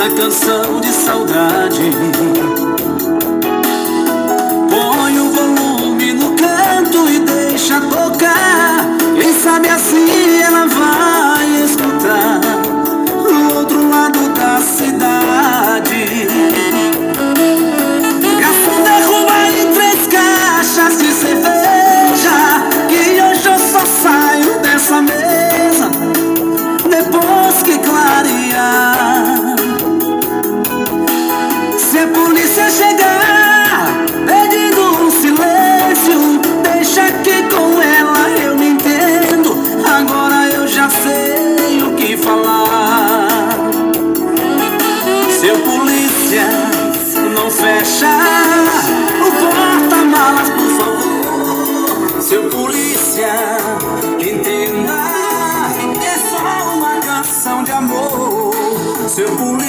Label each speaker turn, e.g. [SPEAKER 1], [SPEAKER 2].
[SPEAKER 1] essa canção de saudade. Põe o volume no canto e deixa tocar. Quem sabe assim ela vai escutar do outro lado da cidade. Garçom, derruba em 3 caixas de cerveja, que hoje eu só saio dessa mesa depois que clarear. Se a polícia chegar pedindo um silêncio, deixa que com ela eu me entendo. Agora eu já sei o que falar. Seu polícia, não fecha o porta-malas, por favor. Seu polícia, entenda, é só uma canção de amor. Seu polícia,